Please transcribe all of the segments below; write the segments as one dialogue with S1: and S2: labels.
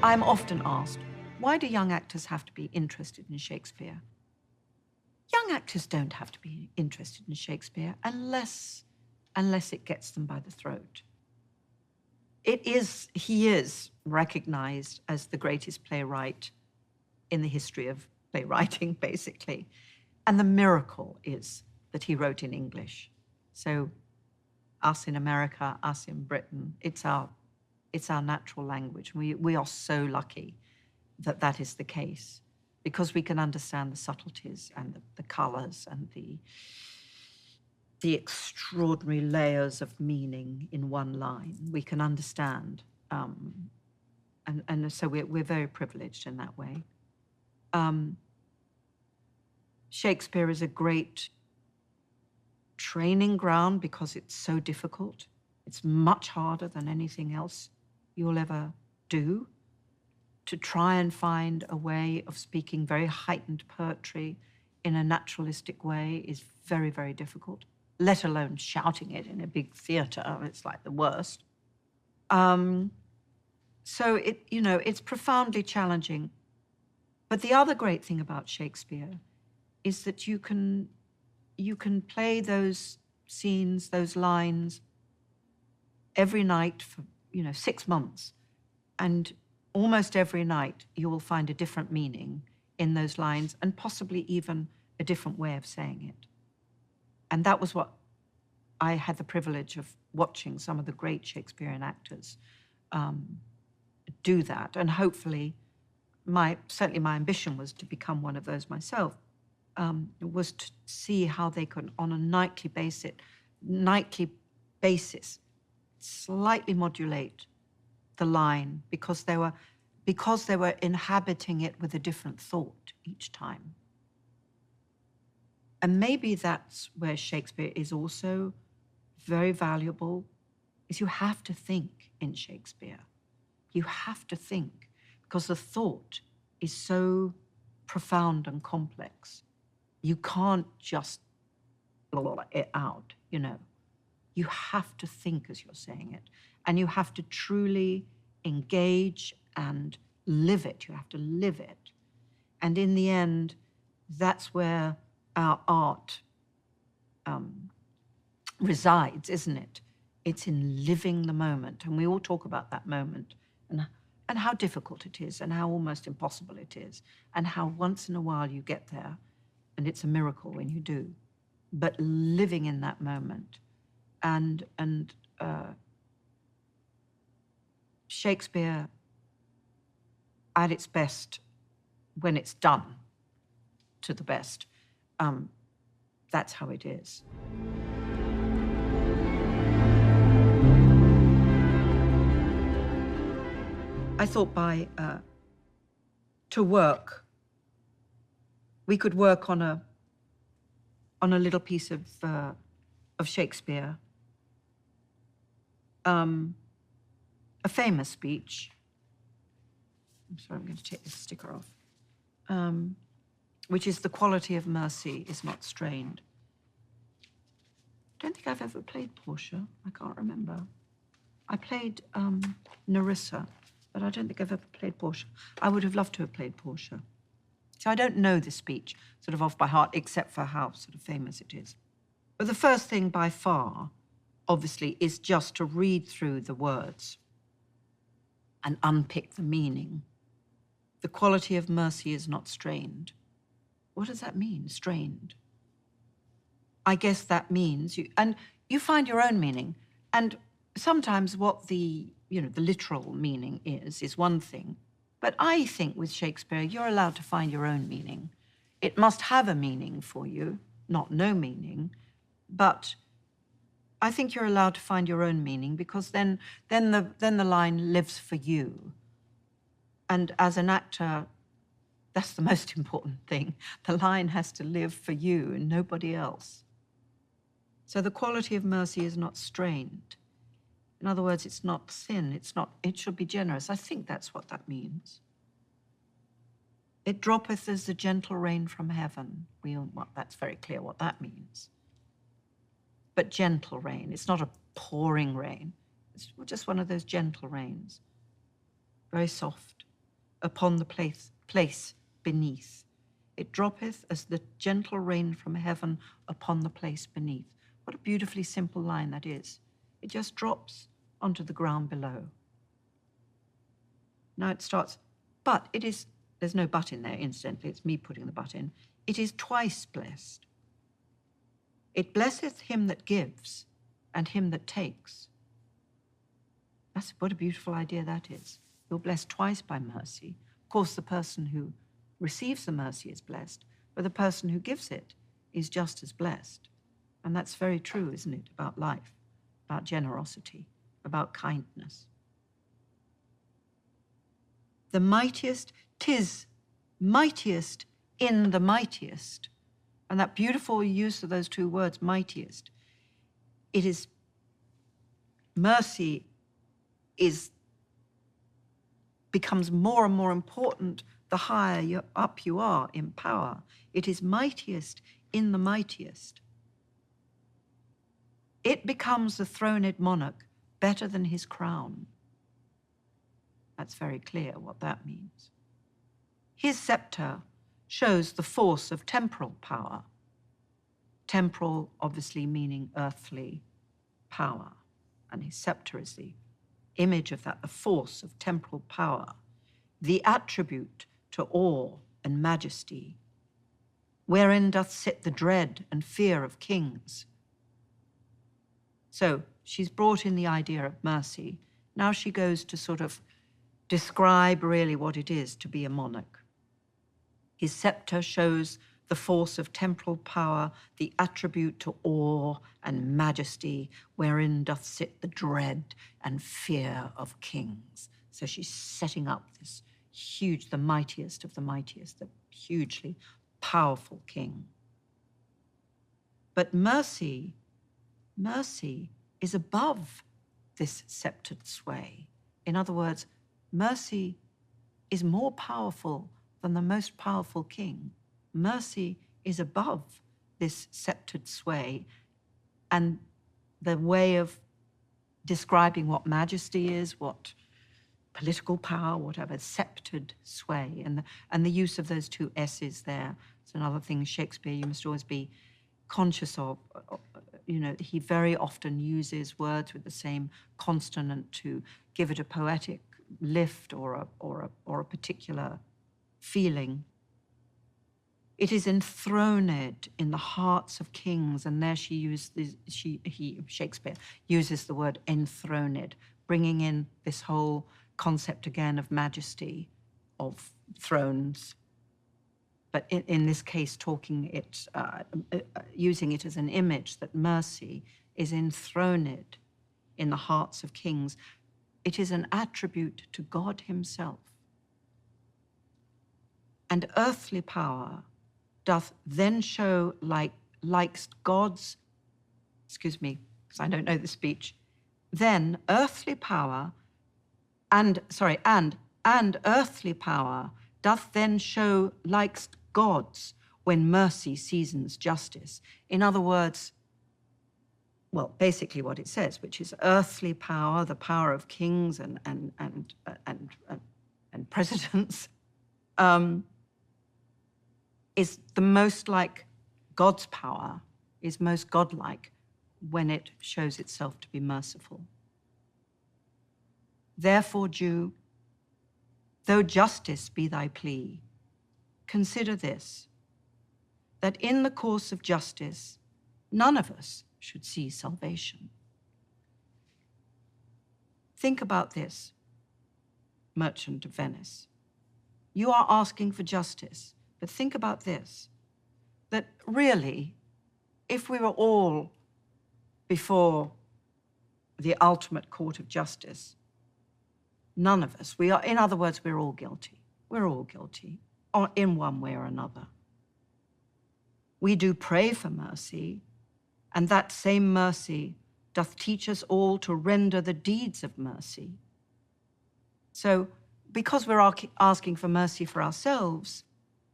S1: I'm often asked, why do young actors have to be interested in Shakespeare? Young actors don't have to be interested in Shakespeare unless it gets them by the throat. He is recognized as the greatest playwright in the history of playwriting, basically. And the miracle is that he wrote in English. So us in America, us in Britain, it's our natural language. We are so lucky that that is the case, because we can understand the subtleties and the colors and the extraordinary layers of meaning in one line. We can understand, and so we're very privileged in that way. Shakespeare is a great training ground because it's so difficult. It's much harder than anything else you'll ever do. To try and find a way of speaking very heightened poetry in a naturalistic way is very, very difficult, let alone shouting it in a big theater. It's like the worst. So it's profoundly challenging. But the other great thing about Shakespeare is that you can play those scenes, those lines every night for 6 months, and almost every night you will find a different meaning in those lines, and possibly even a different way of saying it. And that was what I had the privilege of watching some of the great Shakespearean actors do that. And hopefully, certainly my ambition was to become one of those myself, was to see how they could, on a nightly basis, slightly modulate the line, because they were inhabiting it with a different thought each time. And maybe that's where Shakespeare is also very valuable, is you have to think in Shakespeare. You have to think, because the thought is so profound and complex. You can't just blah it out, You have to think as you're saying it. And you have to truly engage and live it. You have to live it. And in the end, that's where our art resides, isn't it? It's in living the moment. And we all talk about that moment and how difficult it is and how almost impossible it is and how once in a while you get there, and it's a miracle when you do. But living in that moment and Shakespeare at its best, when it's done to the best, that's how it is. I thought to work, we could work on a little piece of Shakespeare, a famous speech. I'm sorry, I'm going to take this sticker off. Which is, the quality of mercy is not strained. I don't think I've ever played Portia. I can't remember. I played Nerissa, but I don't think I've ever played Portia. I would have loved to have played Portia. So I don't know this speech sort of off by heart, except for how sort of famous it is. But the first thing by far, obviously, is just to read through the words and unpick the meaning. The quality of mercy is not strained. What does that mean, strained? I guess that means you find your own meaning. And sometimes what the literal meaning is one thing. But I think with Shakespeare, you're allowed to find your own meaning. It must have a meaning for you, not no meaning. But I think you're allowed to find your own meaning, because then the line lives for you. And as an actor, that's the most important thing. The line has to live for you and nobody else. So the quality of mercy is not strained. In other words, it's not thin, it should be generous. I think that's what that means. It droppeth as the gentle rain from heaven. That's very clear what that means. But gentle rain, it's not a pouring rain. It's just one of those gentle rains. Very soft. upon the place beneath. It droppeth as the gentle rain from heaven upon the place beneath. What a beautifully simple line that is. It just drops onto the ground below. Now it starts, but it is, there's no but in there, incidentally, it's me putting the but in. It is twice blessed. It blesseth him that gives and him that takes. That's what a beautiful idea that is. You're blessed twice by mercy. Of course, the person who receives the mercy is blessed, but the person who gives it is just as blessed. And that's very true, isn't it, about life, about generosity, about kindness. The mightiest, 'tis mightiest in the mightiest. And that beautiful use of those two words, mightiest. It is, mercy becomes more and more important the higher up you are in power. It is mightiest in the mightiest. It becomes the throned monarch better than his crown. That's very clear what that means. His scepter shows the force of temporal power. Temporal, obviously, meaning earthly power. And his scepter is the image of that, the force of temporal power, the attribute to awe and majesty, wherein doth sit the dread and fear of kings. So she's brought in the idea of mercy. Now she goes to sort of describe really what it is to be a monarch. His scepter shows the force of temporal power, the attribute to awe and majesty, wherein doth sit the dread and fear of kings. So she's setting up this huge, the mightiest of the mightiest, the hugely powerful king. But mercy is above this sceptered sway. In other words, mercy is more powerful than the most powerful king. Mercy is above this sceptered sway, and the way of describing what majesty is, what political power, whatever, sceptered sway, and the use of those two S's there. It's another thing Shakespeare you must always be conscious of. You know, he very often uses words with the same consonant to give it a poetic lift or a particular feeling. It is enthroned in the hearts of kings, and there Shakespeare uses the word enthroned, bringing in this whole concept again of majesty, of thrones, but in this case using it as an image that mercy is enthroned in the hearts of kings. It is an attribute to God himself. And earthly power doth then show likes God's, excuse me, because I don't know the speech, then earthly power and earthly power doth then show likes God's when mercy seasons justice. In other words, well, basically what it says, which is earthly power, the power of kings and presidents, is the most like God's power, is most godlike when it shows itself to be merciful. Therefore, Jew, though justice be thy plea, consider this, that in the course of justice, none of us should see salvation. Think about this, merchant of Venice. You are asking for justice, but think about this, that really, if we were all before the ultimate court of justice, none of us, in other words, we're all guilty. We're all guilty, or in one way or another. We do pray for mercy, and that same mercy doth teach us all to render the deeds of mercy. So, because we're asking for mercy for ourselves,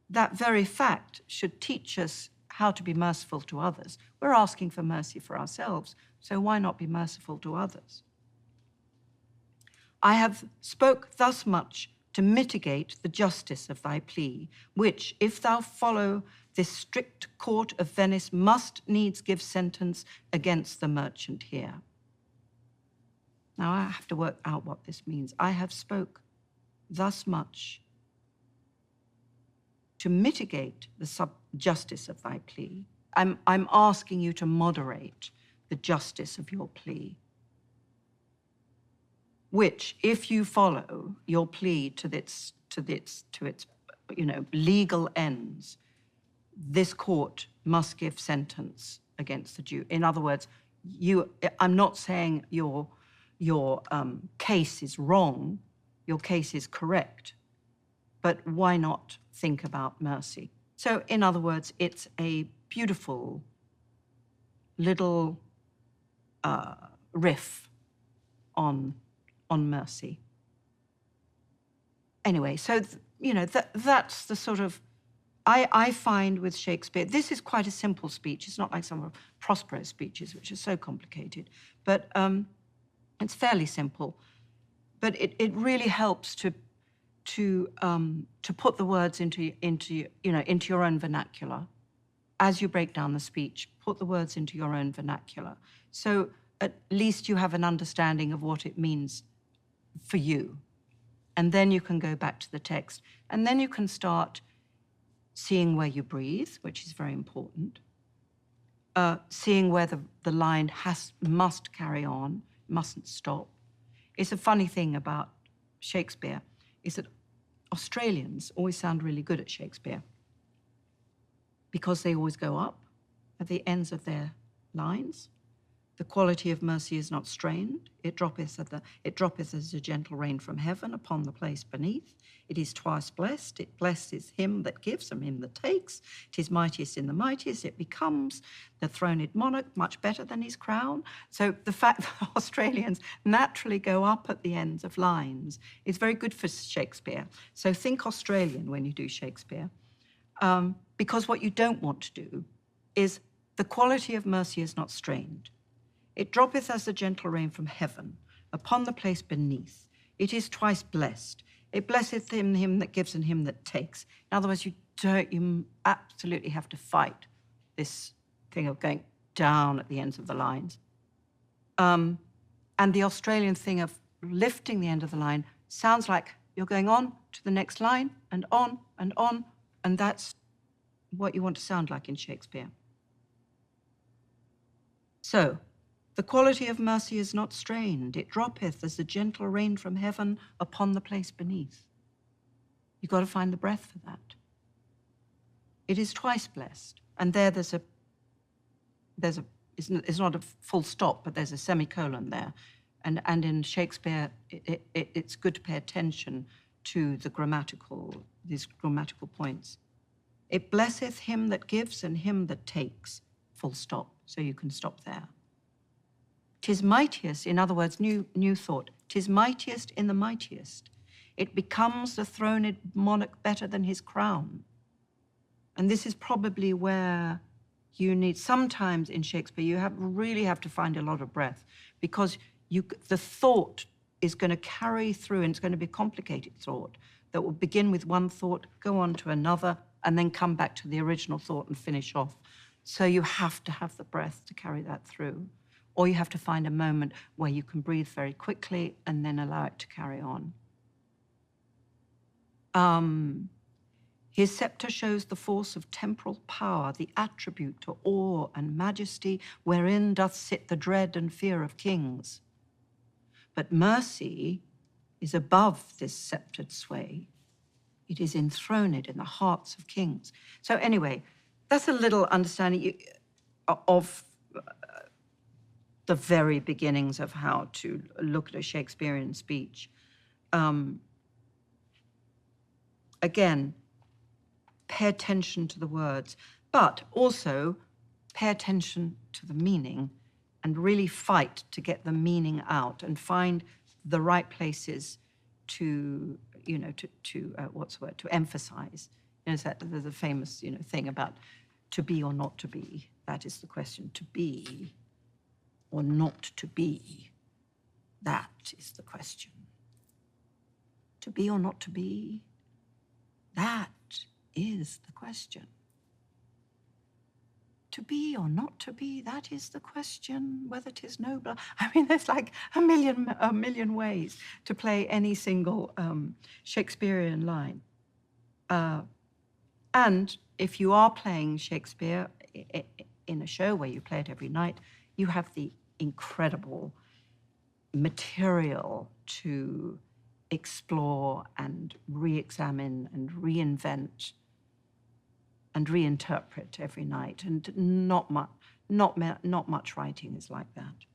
S1: that very fact should teach us how to be merciful to others. We're asking for mercy for ourselves, so why not be merciful to others? I have spoke thus much to mitigate the justice of thy plea, which, if thou follow this strict court of Venice, must needs give sentence against the merchant here. Now I have to work out what this means. I have spoke thus much to mitigate the justice of thy plea. I'm asking you to moderate the justice of your plea, which, if you follow your plea to its legal ends, this court must give sentence against the Jew. In other words, I'm not saying your case is wrong, your case is correct, but why not think about mercy? So in other words, it's a beautiful little riff on mercy. Anyway, so that's the sort of, I find with Shakespeare, this is quite a simple speech. It's not like some of Prospero's speeches, which are so complicated, but it's fairly simple. But it really helps to put the words into your own vernacular. As you break down the speech, put the words into your own vernacular. So at least you have an understanding of what it means for you. And then you can go back to the text. And then you can start seeing where you breathe, which is very important. Seeing where the line must carry on, mustn't stop. It's a funny thing about Shakespeare is that Australians always sound really good at Shakespeare because they always go up at the ends of their lines. The quality of mercy is not strained. It droppeth as a gentle rain from heaven upon the place beneath. It is twice blessed. It blesses him that gives and him that takes. It is mightiest in the mightiest. It becomes the throned monarch much better than his crown. So the fact that Australians naturally go up at the ends of lines is very good for Shakespeare. So think Australian when you do Shakespeare. Because what you don't want to do is the quality of mercy is not strained. It droppeth as the gentle rain from heaven upon the place beneath. It is twice blessed. It blesseth him that gives and him that takes. In other words, you absolutely have to fight this thing of going down at the ends of the lines. And the Australian thing of lifting the end of the line sounds like you're going on to the next line and on, and that's what you want to sound like in Shakespeare. So, the quality of mercy is not strained. It droppeth as the gentle rain from heaven upon the place beneath. You've got to find the breath for that. It is twice blessed. And it's not a full stop, but there's a semicolon there. And in Shakespeare, it's good to pay attention to these grammatical points. It blesseth him that gives and him that takes, full stop. So you can stop there. 'Tis mightiest, in other words, new thought. 'Tis mightiest in the mightiest. It becomes the throned monarch better than his crown. And this is probably where you need, sometimes in Shakespeare, you really have to find a lot of breath because the thought is going to carry through, and it's going to be a complicated thought that will begin with one thought, go on to another, and then come back to the original thought and finish off. So you have to have the breath to carry that through. Or you have to find a moment where you can breathe very quickly and then allow it to carry on. His scepter shows the force of temporal power, the attribute to awe and majesty, wherein doth sit the dread and fear of kings. But mercy is above this sceptred sway. It is enthroned in the hearts of kings. So anyway, that's a little understanding of the very beginnings of how to look at a Shakespearean speech. Again, pay attention to the words, but also pay attention to the meaning and really fight to get the meaning out and find the right places to emphasize. There's a famous, thing about to be or not to be. That is the question, to be or not to be? That is the question. To be or not to be, that is the question. To be or not to be, that is the question, whether 'tis nobler. I mean, there's like a million ways to play any single Shakespearean line. And if you are playing Shakespeare in a show where you play it every night, you have the incredible material to explore and re-examine and reinvent and reinterpret every night. And not much writing is like that.